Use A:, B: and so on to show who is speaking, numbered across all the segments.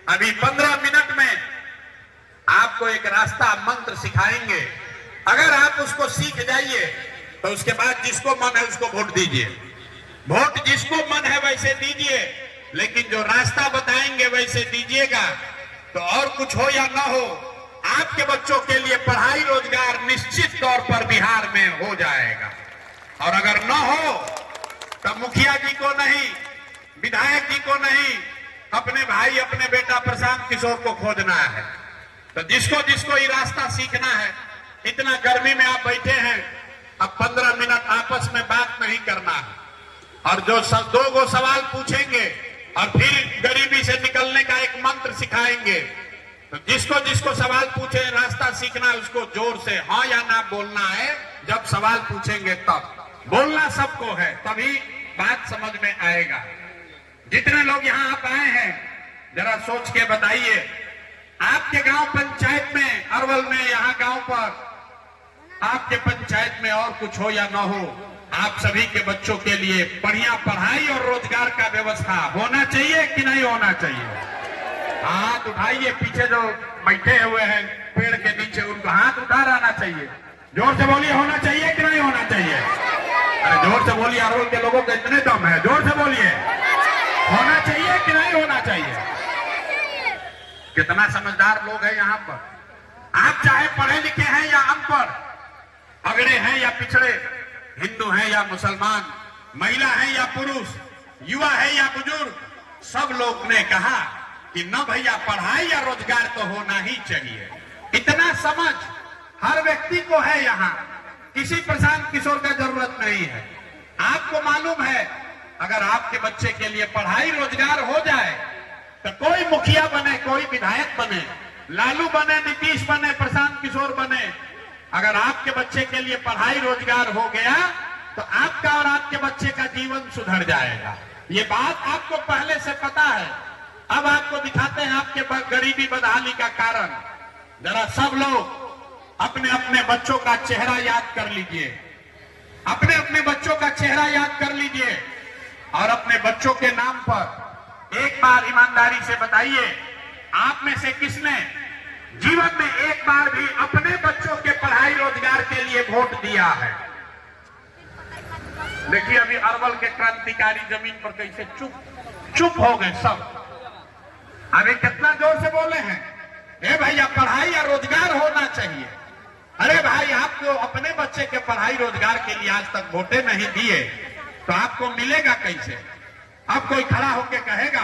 A: अभी 15 मिनट में आपको एक रास्ता मंत्र सिखाएंगे। अगर आप उसको सीख जाइए तो उसके बाद जिसको मन है उसको वोट दीजिए। वोट जिसको मन है वैसे दीजिए, लेकिन जो रास्ता बताएंगे वैसे दीजिएगा। तो और कुछ हो या ना हो, आपके बच्चों के लिए पढ़ाई रोजगार निश्चित तौर पर बिहार में हो जाएगा। और अगर न हो तो मुखिया जी को नहीं, विधायक जी को नहीं, अपने भाई अपने बेटा प्रशांत किशोर को खोजना है। तो जिसको जिसको ये रास्ता सीखना है, इतना गर्मी में आप बैठे हैं, अब 15 मिनट आपस में बात नहीं करना है और जो दो गो सवाल पूछेंगे और फिर गरीबी से निकलने का एक मंत्र सिखाएंगे। तो जिसको जिसको सवाल पूछे, रास्ता सीखना है, उसको जोर से हाँ या ना बोलना है। जब सवाल पूछेंगे तब बोलना सबको है, तभी बात समझ में आएगा। जितने लोग यहाँ आप आए हैं, जरा सोच के बताइए, आपके गांव पंचायत में, अरवल में, यहाँ गांव पर आपके पंचायत में और कुछ हो या ना हो, आप सभी के बच्चों के लिए बढ़िया पढ़ाई और रोजगार का व्यवस्था होना चाहिए कि नहीं होना चाहिए? हाथ उठाइए। पीछे जो बैठे हुए हैं पेड़ के नीचे, उनको हाथ उठा रहना चाहिए। जोर से बोलिए, होना चाहिए कि नहीं होना चाहिए? अरे जोर से बोलिए, अरवल के लोगों के इतने दम है, जोर से बोलिए, होना चाहिए कि नहीं होना चाहिए? कितना समझदार लोग हैं यहाँ पर। आप चाहे पढ़े लिखे हैं या अनपढ़, अगड़े हैं या पिछड़े, हिंदू हैं या मुसलमान, महिला हैं या पुरुष, युवा है या बुजुर्ग, सब लोग ने कहा कि न भैया पढ़ाई या रोजगार तो होना ही चाहिए। इतना समझ हर व्यक्ति को है यहाँ, किसी प्रशांत किशोर का जरूरत नहीं है। आपको मालूम है, अगर आपके बच्चे के लिए पढ़ाई रोजगार हो जाए तो कोई मुखिया बने, कोई विधायक बने, लालू बने, नीतीश बने, प्रशांत किशोर बने, अगर आपके बच्चे के लिए पढ़ाई रोजगार हो गया तो आपका और आपके बच्चे का जीवन सुधर जाएगा। ये बात आपको पहले से पता है। अब आपको दिखाते हैं आपके गरीबी बदहाली का कारण। जरा सब लोग अपने अपने बच्चों का चेहरा याद कर लीजिए, अपने अपने बच्चों का चेहरा याद कर लीजिए और अपने बच्चों के नाम पर एक बार ईमानदारी से बताइए, आप में से किसने जीवन में एक बार भी अपने बच्चों के पढ़ाई रोजगार के लिए वोट दिया है? देखिए अभी अरवल के क्रांतिकारी जमीन पर कैसे चुप हो गए सब। अरे कितना जोर से बोले हैं, ए भैया पढ़ाई या रोजगार होना चाहिए। अरे भाई आपको अपने बच्चे के पढ़ाई रोजगार के लिए आज तक वोटे नहीं दिए तो आपको मिलेगा कैसे? अब कोई खड़ा होके कहेगा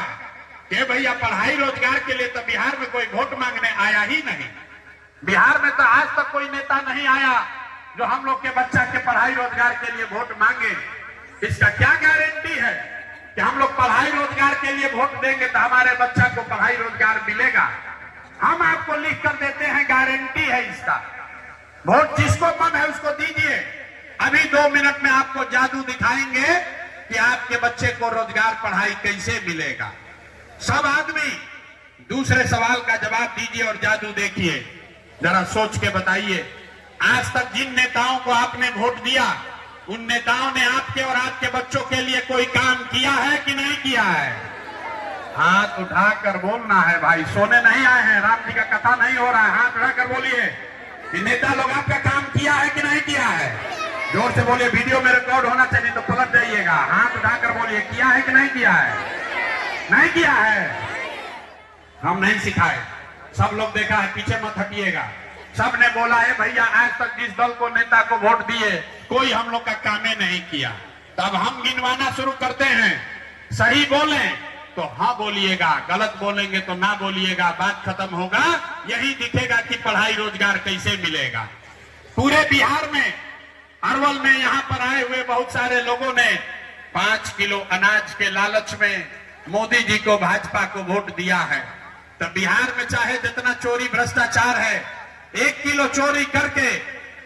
A: कि भैया पढ़ाई रोजगार के लिए तो बिहार में कोई वोट मांगने आया ही नहीं। बिहार में तो आज तक कोई नेता नहीं आया जो हम लोग के बच्चा के पढ़ाई रोजगार के लिए वोट मांगे। इसका क्या गारंटी है कि हम लोग पढ़ाई रोजगार के लिए वोट देंगे तो हमारे बच्चा को पढ़ाई रोजगार मिलेगा? हम आपको लिख कर देते हैं, गारंटी है इसका। वोट जिसको मन है उसको दीजिए। अभी 2 मिनट में आपको जादू दिखाएंगे कि आपके बच्चे को रोजगार पढ़ाई कैसे मिलेगा। सब आदमी दूसरे सवाल का जवाब दीजिए और जादू देखिए। जरा सोच के बताइए, आज तक जिन नेताओं को आपने वोट दिया, उन नेताओं ने आपके और आपके बच्चों के लिए कोई काम किया है कि नहीं किया है? हाथ उठाकर बोलना है भाई, सोने नहीं आए हैं, राम जी का कथा नहीं हो रहा है। हाथ उठाकर बोलिए कि नेता लोग आपका काम किया है कि नहीं किया है? जोर से बोलिए, वीडियो में रिकॉर्ड होना चाहिए तो पलट जाइएगा। हाथ उठाकर बोलिए, किया है कि नहीं किया है? नहीं किया है। हम नहीं सिखाए, सब लोग देखा है, पीछे मत हटिएगा। सब ने बोला है भैया आज तक जिस दल को नेता को वोट दिए कोई हम लोग का काम नहीं किया। तब हम गिनवाना शुरू करते हैं, सही बोलें तो हाँ बोलिएगा, गलत बोलेंगे तो ना बोलिएगा, बात खत्म होगा। यही दिखेगा कि पढ़ाई रोजगार कैसे मिलेगा। पूरे बिहार में, अरवल में यहाँ पर आए हुए बहुत सारे लोगों ने 5 किलो अनाज के लालच में मोदी जी को, भाजपा को वोट दिया है। तो बिहार में चाहे जितना चोरी भ्रष्टाचार है, 1 किलो चोरी करके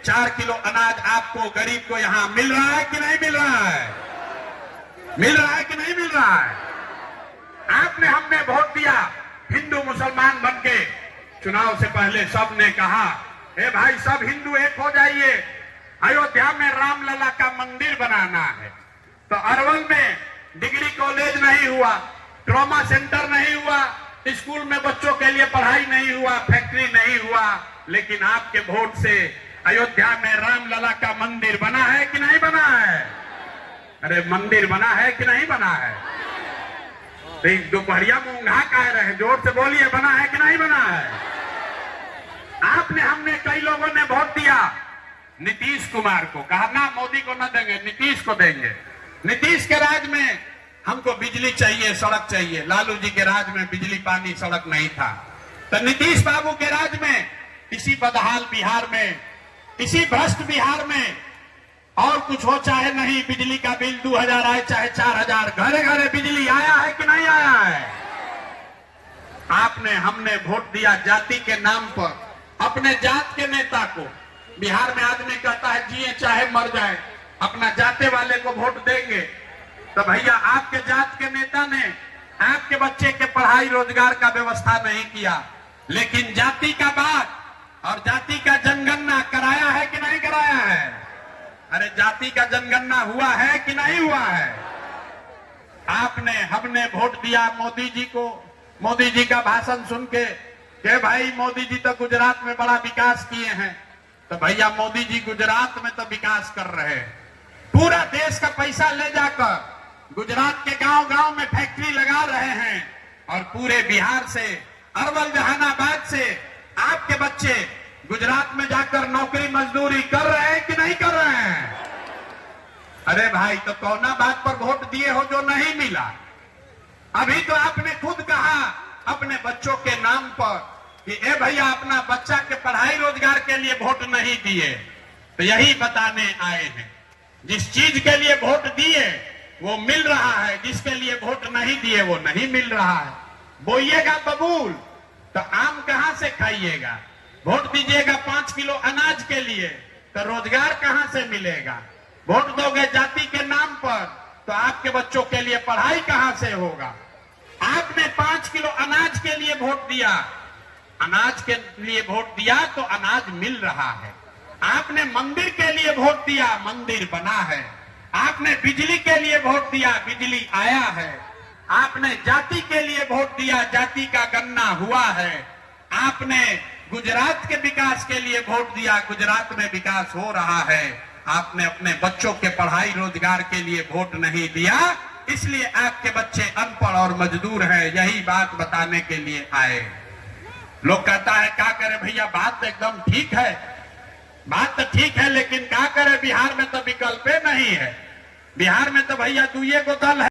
A: 4 किलो अनाज आपको गरीब को यहाँ मिल रहा है कि नहीं मिल रहा है? मिल रहा है कि नहीं मिल रहा है? आपने हमने वोट दिया हिंदू मुसलमान बनके। चुनाव से पहले सब ने कहा, ए भाई सब हिंदू एक हो जाइए, अयोध्या में रामलला का मंदिर बनाना है। तो अरवल में डिग्री कॉलेज नहीं हुआ, ट्रॉमा सेंटर नहीं हुआ, स्कूल में बच्चों के लिए पढ़ाई नहीं हुआ, फैक्ट्री नहीं हुआ, लेकिन आपके वोट से अयोध्या में रामलला का मंदिर बना है कि नहीं बना है? अरे मंदिर बना है कि नहीं बना है? तो दोपहरिया में ऊंघा कह रहे हैं, जोर से बोलिए, बना है कि नहीं बना है? आपने, हमने, कई लोगों ने वोट दिया नीतीश कुमार को, कहा ना मोदी को ना देंगे, नीतीश को देंगे। नीतीश के राज में हमको बिजली चाहिए, सड़क चाहिए। लालू जी के राज में बिजली, पानी, सड़क नहीं था। तो नीतीश बाबू के राज में इसी बदहाल बिहार में, इसी भ्रष्ट बिहार में और कुछ हो चाहे नहीं, बिजली का बिल 2000 आए चाहे 4000, घरे घरे बिजली आया है कि नहीं आया है? आपने, हमने वोट दिया जाति के नाम पर, अपने जात के नेता को। बिहार में आदमी कहता है जिए चाहे मर जाए, अपना जाते वाले को वोट देंगे। तो भैया आपके जात के नेता ने आपके बच्चे के पढ़ाई रोजगार का व्यवस्था नहीं किया, लेकिन जाति का बात और जाति का जनगणना कराया है कि नहीं कराया है? अरे जाति का जनगणना हुआ है कि नहीं हुआ है? आपने, हमने वोट दिया मोदी जी को। मोदी जी का भाषण सुन के भाई मोदी जी तो गुजरात में बड़ा विकास किए हैं। तो भैया मोदी जी गुजरात में तो विकास कर रहे हैं, पूरा देश का पैसा ले जाकर गुजरात के गांव गांव में फैक्ट्री लगा रहे हैं, और पूरे बिहार से, अरवल जहानाबाद से आपके बच्चे गुजरात में जाकर नौकरी मजदूरी कर रहे हैं कि नहीं कर रहे हैं? अरे भाई, तो कौना बात पर वोट दिए हो जो नहीं मिला? अभी तो आपने खुद कहा अपने बच्चों के नाम पर कि ए भैया अपना बच्चा के पढ़ाई रोजगार के लिए वोट नहीं दिए। तो यही बताने आए हैं, जिस चीज के लिए वोट दिए वो मिल रहा है, जिसके लिए वोट नहीं दिए वो नहीं मिल रहा है। बोइएगा बबूल तो आम कहां से खाइएगा? वोट दीजिएगा 5 किलो अनाज के लिए तो रोजगार कहां से मिलेगा? वोट दोगे जाति के नाम पर तो आपके बच्चों के लिए पढ़ाई कहां से होगा? आपने 5 किलो अनाज के लिए वोट दिया, अनाज के लिए वोट दिया तो अनाज मिल रहा है। आपने मंदिर के लिए वोट दिया, मंदिर बना है। आपने बिजली के लिए वोट दिया, बिजली आया है। आपने जाति के लिए वोट दिया, जाति का गणना हुआ है। आपने गुजरात के विकास के लिए वोट दिया, गुजरात में विकास हो रहा है। आपने अपने बच्चों के पढ़ाई रोजगार के लिए वोट नहीं दिया, इसलिए आपके बच्चे अनपढ़ और मजदूर हैं। यही बात बताने के लिए आए। लोग कहता है क्या करे भैया, बात तो एकदम ठीक है, बात तो ठीक है, लेकिन क्या करे, बिहार में तो विकल्प नहीं है। बिहार में तो भैया दुइये को दल है।